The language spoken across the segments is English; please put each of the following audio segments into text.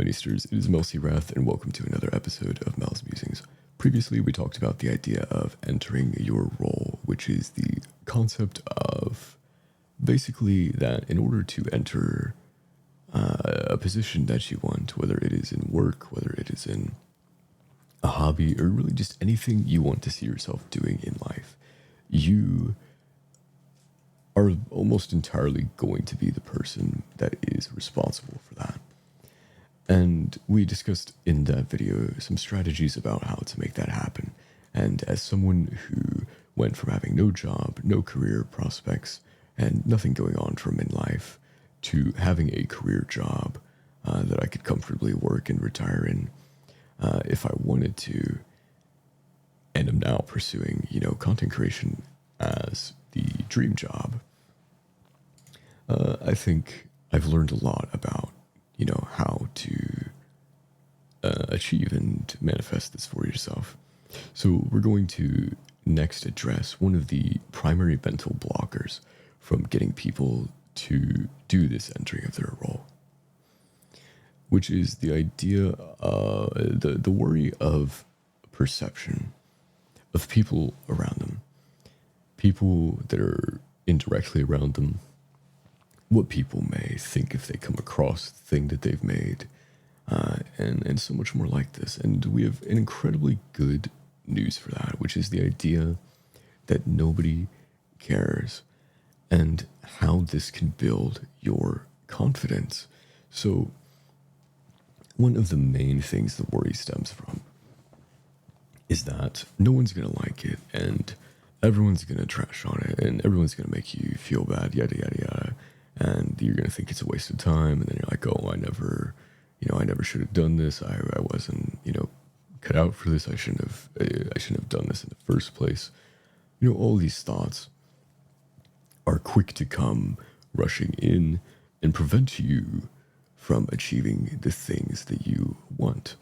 Meisters, it is Melcy Rath, and welcome to another episode of Mel's Musings. Previously, we talked about the idea of entering your role, which is the concept of basically that in order to enter a position that you want, whether it is in work, whether it is in a hobby, or really just anything you want to see yourself doing in life, you are almost entirely going to be the person that is responsible for that. And we discussed in that video some strategies about how to make that happen. And as someone who went from having no job, no career prospects, and nothing going on for him in life, to having a career job that I could comfortably work and retire in if I wanted to, and am now pursuing, content creation as the dream job. I think I've learned a lot about, how to achieve and manifest this for yourself. So we're going to next address one of the primary mental blockers from getting people to do this entering of their role, which is the idea, the worry of perception of people around them, people that are indirectly around them, what people may think if they come across the thing that they've made, and so much more like this. And we have an incredibly good news for that, which is the idea that nobody cares and how this can build your confidence. So one of the main things the worry stems from is that no one's going to like it, and everyone's going to trash on it, and everyone's going to make you feel bad, yada, yada, yada. And you're going to think it's a waste of time. And then you're like, oh, I never should have done this. I wasn't, cut out for this. I shouldn't have done this in the first place. All these thoughts are quick to come rushing in and prevent you from achieving the things that you want.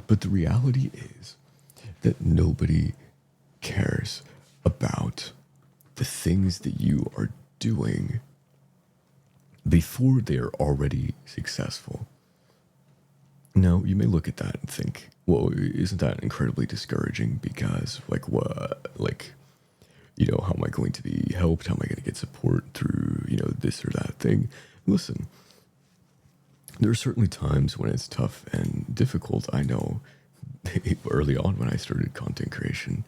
But the reality is that nobody cares about the things that you are doing before they are already successful. Now, you may look at that and think, well, isn't that incredibly discouraging? Because, how am I going to be helped? How am I going to get support through, this or that thing? Listen, there are certainly times when it's tough and difficult. I know early on when I started content creation,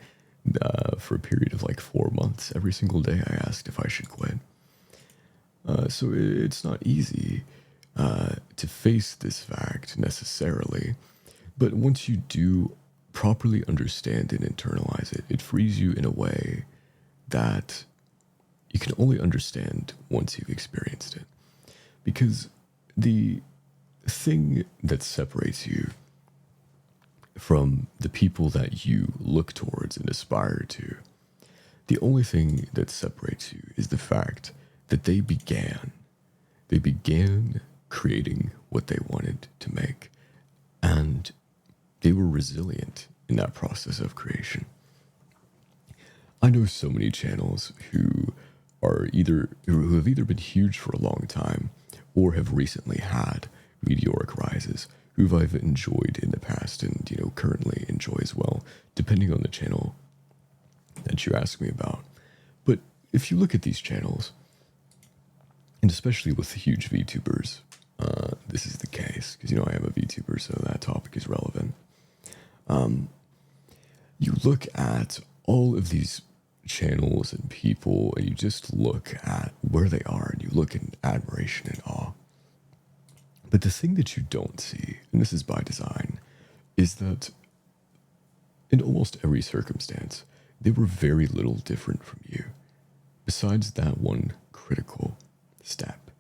for a period of 4 months, every single day I asked if I should quit. So it's not easy to face this fact necessarily, but once you do properly understand and internalize it, it frees you in a way that you can only understand once you've experienced it. Because the thing that separates you from the people that you look towards and aspire to, the only thing that separates you is the fact that they began creating what they wanted to make, and they were resilient in that process of creation. I know so many channels who have either been huge for a long time or have recently had meteoric rises, who I've enjoyed in the past and currently enjoy as well, depending on the channel that you ask me about. But if you look at these channels, and especially with the huge VTubers, this is the case, because, I am a VTuber, so that topic is relevant. You look at all of these channels and people, and you just look at where they are, and you look in admiration and awe. But the thing that you don't see, and this is by design, is that in almost every circumstance, they were very little different from you, besides that one critical step.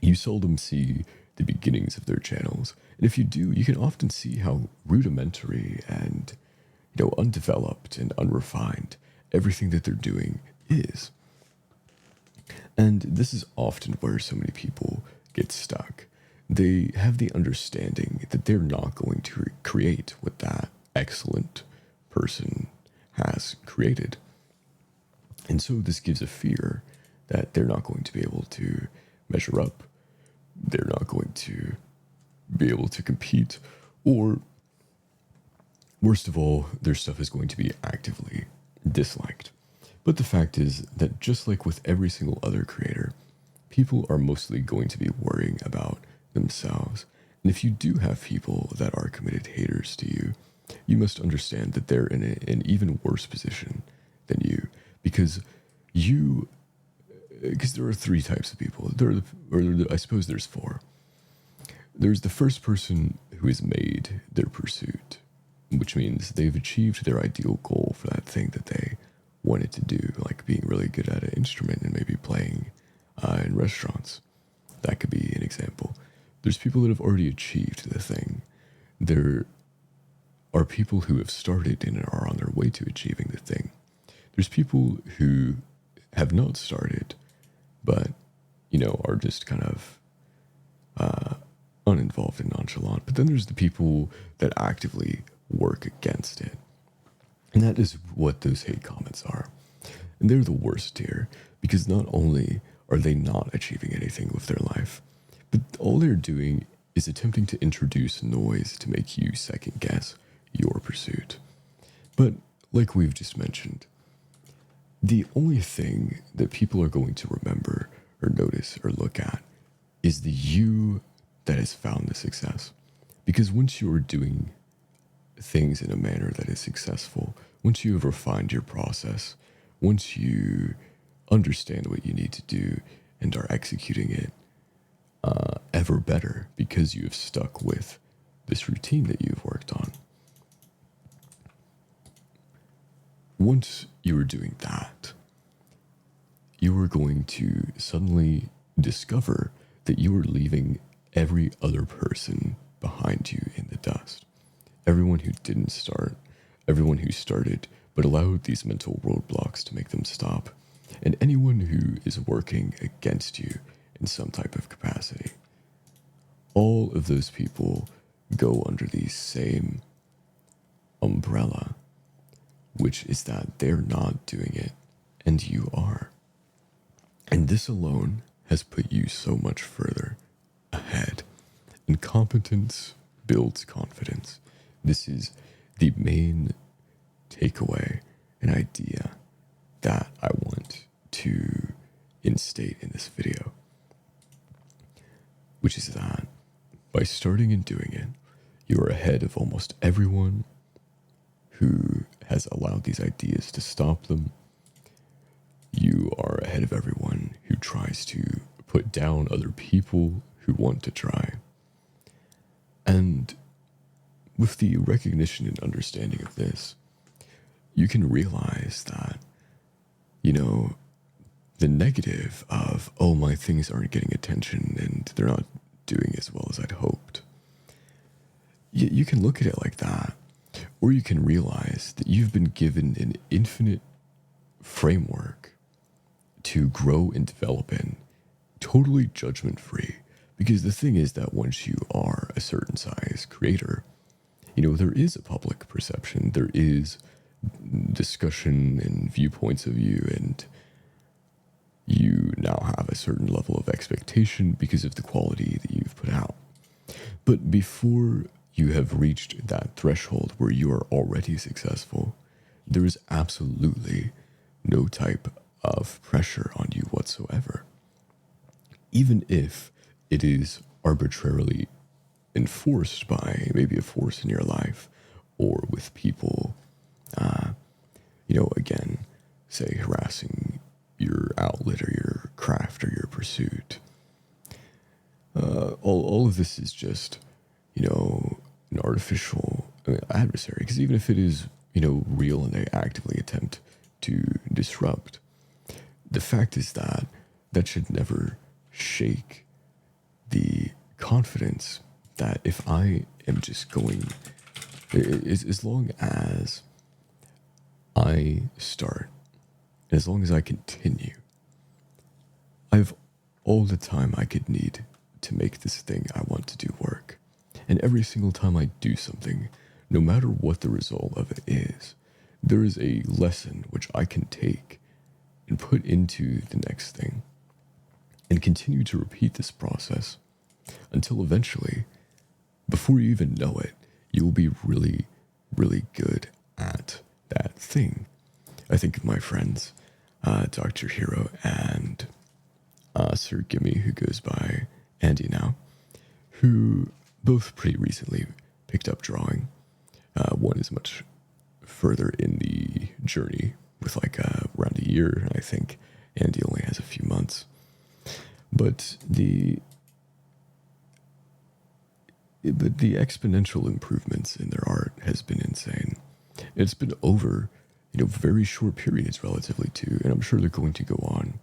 You seldom see the beginnings of their channels, and if you do, you can often see how rudimentary and undeveloped and unrefined everything that they're doing is. And this is often where so many people get stuck. They have the understanding that they're not going to create what that excellent person has created, and so this gives a fear that they're not going to be able to measure up. They're not going to be able to compete, or worst of all, their stuff is going to be actively disliked. But the fact is that just like with every single other creator, people are mostly going to be worrying about themselves. And if you do have people that are committed haters to you, you must understand that they're in an even worse position than you, because there are three types of people. I suppose there's four. There's the first person who has made their pursuit, which means they've achieved their ideal goal for that thing that they wanted to do, like being really good at an instrument and maybe playing in restaurants. That could be an example. There's people that have already achieved the thing. There are people who have started and are on their way to achieving the thing. There's people who have not started, but, are just kind of uninvolved and nonchalant. But then there's the people that actively work against it. And that is what those hate comments are. And they're the worst tier, because not only are they not achieving anything with their life, but all they're doing is attempting to introduce noise to make you second guess your pursuit. But like we've just mentioned, the only thing that people are going to remember or notice or look at is the you that has found the success. Because once you are doing things in a manner that is successful, once you have refined your process, once you understand what you need to do and are executing it ever better because you have stuck with this routine that you've worked on. Once you are doing that, you are going to suddenly discover that you are leaving every other person behind you in the dust. Everyone who didn't start, everyone who started but allowed these mental roadblocks to make them stop, and anyone who is working against you in some type of capacity. All of those people go under the same umbrella, which is that they're not doing it and you are. And this alone has put you so much further ahead. And competence builds confidence. This is the main takeaway and idea that I want to instate in this video, which is that by starting and doing it, you are ahead of almost everyone who has allowed these ideas to stop them. You are ahead of everyone who tries to put down other people who want to try. And with the recognition and understanding of this, you can realize that, the negative of, oh, my things aren't getting attention and they're not doing as well as I'd hoped. You can look at it like that, or you can realize that you've been given an infinite framework to grow and develop in, totally judgment-free. Because the thing is that once you are a certain size creator, there is a public perception, there is discussion and viewpoints of you, and you now have a certain level of expectation because of the quality that you've put out. But before you have reached that threshold where you are already successful, there is absolutely no type of pressure on you whatsoever. Even if it is arbitrarily enforced by maybe a force in your life or with people, again, say harassing your outlet or your craft or your pursuit. All of this is just, an artificial adversary. Because even if it is, real and they actively attempt to disrupt, the fact is that should never shake the confidence that if I am just going, as long as I start, and as long as I continue, I have all the time I could need to make this thing I want to do work. And every single time I do something, no matter what the result of it is, there is a lesson which I can take and put into the next thing and continue to repeat this process until eventually before you even know it, you will be really, really good at that thing. I think of my friends, Dr. Hero and Sir Gimme, who goes by Andy now, who both pretty recently picked up drawing. One is much further in the journey with like around a year, I think. Andy only has a few months. But the exponential improvements in their art has been insane. It's been over, very short periods relatively too, and I'm sure they're going to go on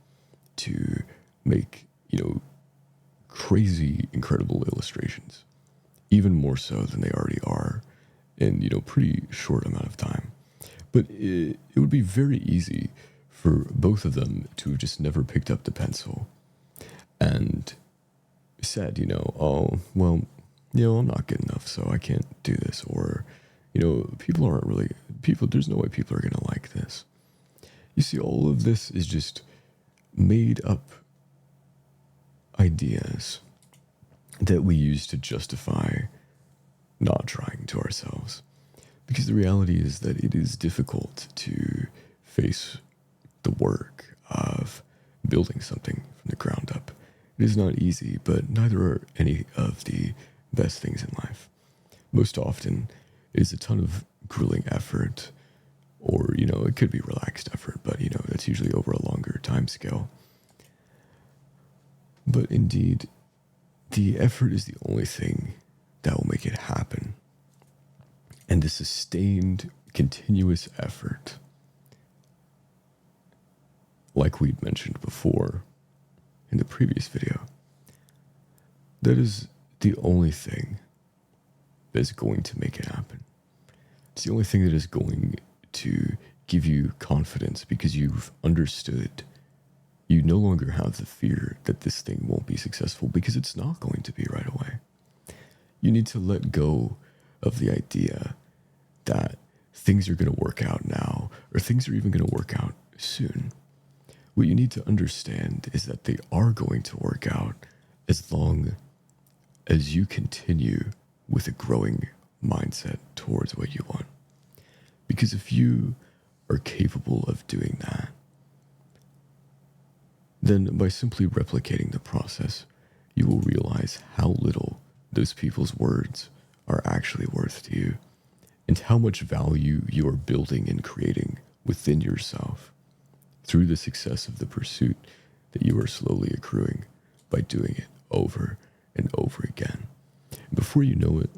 to make, crazy, incredible illustrations, even more so than they already are in, pretty short amount of time. But it would be very easy for both of them to have just never picked up the pencil and said, oh, well, I'm not good enough, so I can't do this. Or, there's no way people are going to like this. You see, all of this is just made up ideas that we use to justify not trying to ourselves. Because the reality is that it is difficult to face the work of building something from the ground up. It is not easy, but neither are any of the best things in life. Most often, it is a ton of grueling effort, or, it could be relaxed effort, but, that's usually over a longer time scale. But indeed, the effort is the only thing that will make it happen. And the sustained, continuous effort, like we'd mentioned before in the previous video, that is the only thing that is going to make it happen. It's the only thing that is going to give you confidence, because you've understood. You no longer have the fear that this thing won't be successful, because it's not going to be right away. You need to let go of the idea that things are going to work out now, or things are even going to work out soon. What you need to understand is that they are going to work out as long as you continue with a growing mindset towards what you want. Because if you are capable of doing that, then by simply replicating the process, you will realize how little those people's words are actually worth to you, and how much value you are building and creating within yourself through the success of the pursuit that you are slowly accruing by doing it over and over again. And before you know it,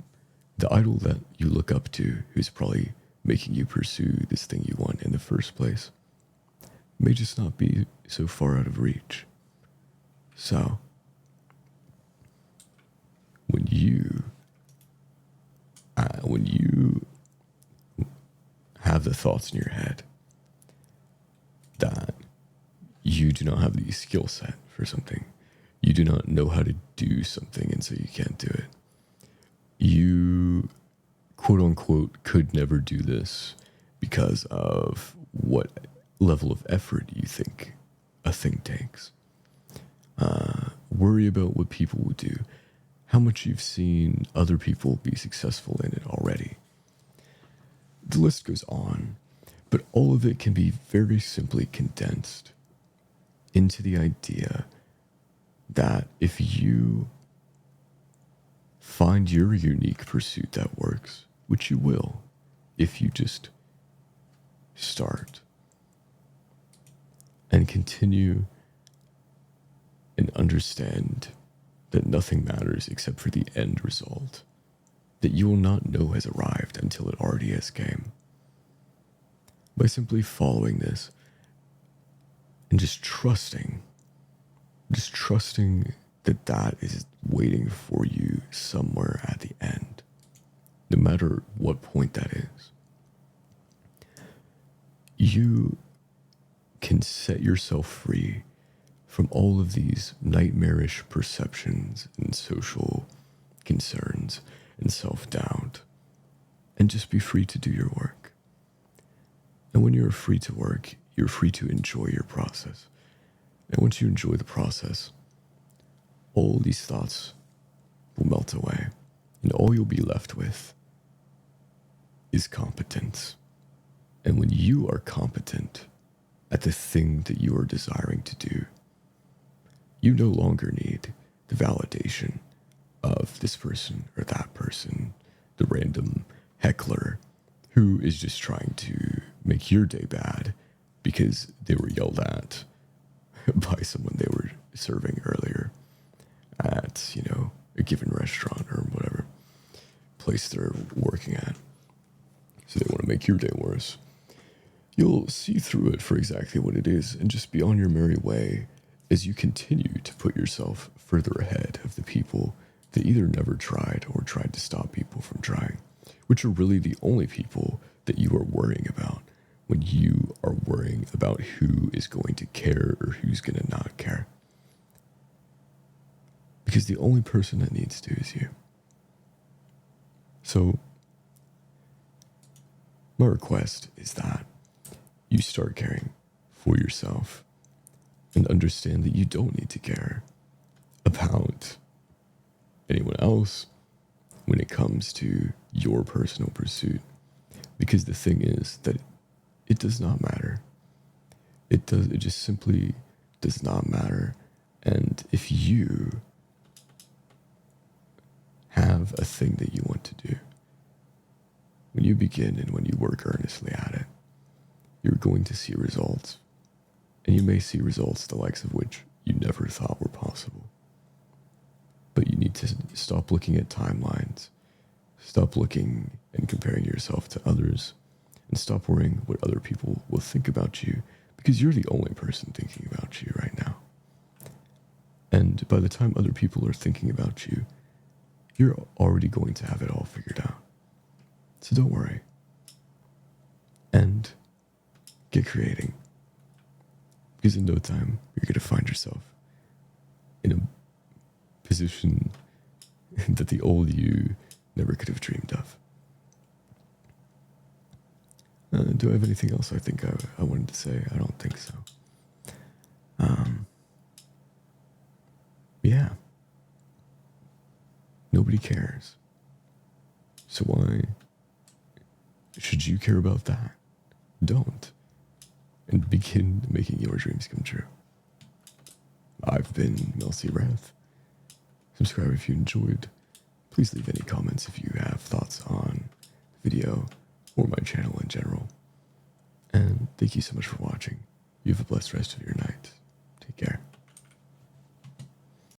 the idol that you look up to, who's probably making you pursue this thing you want in the first place, may just not be so far out of reach. So, when you have the thoughts in your head that you do not have the skill set for something, you do not know how to do something, and so you can't do it, you quote unquote could never do this because of what level of effort you think a thing takes. Worry about what people will do, how much you've seen other people be successful in it already. The list goes on, but all of it can be very simply condensed into the idea that if you find your unique pursuit that works, which you will if you just start and continue and understand that nothing matters except for the end result that you will not know has arrived until it already has came. By simply following this and just trusting that that is waiting for you somewhere at the end, no matter what point that is, you can set yourself free from all of these nightmarish perceptions and social concerns and self-doubt, and just be free to do your work. And when you're free to work, you're free to enjoy your process. And once you enjoy the process, all these thoughts will melt away, and all you'll be left with is competence. And when you are competent at the thing that you are desiring to do, you no longer need the validation of this person or that person, the random heckler who is just trying to make your day bad because they were yelled at by someone they were serving earlier at, you know, a given restaurant or whatever place they're working at. So they want to make your day worse. You'll see through it for exactly what it is and just be on your merry way as you continue to put yourself further ahead of the people that either never tried or tried to stop people from trying, which are really the only people that you are worrying about when you are worrying about who is going to care or who's going to not care. Because the only person that needs to is you. So, my request is that you start caring for yourself and understand that you don't need to care about anyone else when it comes to your personal pursuit. Because the thing is that it does not matter. It just simply does not matter. And if you have a thing that you want to do, when you begin and when you work earnestly at it, you're going to see results. And you may see results the likes of which you never thought were possible. But you need to stop looking at timelines, stop looking and comparing yourself to others, and stop worrying what other people will think about you, because you're the only person thinking about you right now. And by the time other people are thinking about you, you're already going to have it all figured out. So don't worry. And get creating. Because in no time, you're going to find yourself in a position that the old you never could have dreamed of. Do I have anything else I think I wanted to say? I don't think so. Yeah. Nobody cares. So why should you care about that? Don't. And begin making your dreams come true. I've been Melcy Wrath. Subscribe if you enjoyed. Please leave any comments if you have thoughts on the video or my channel in general. And thank you so much for watching. You have a blessed rest of your night. Take care.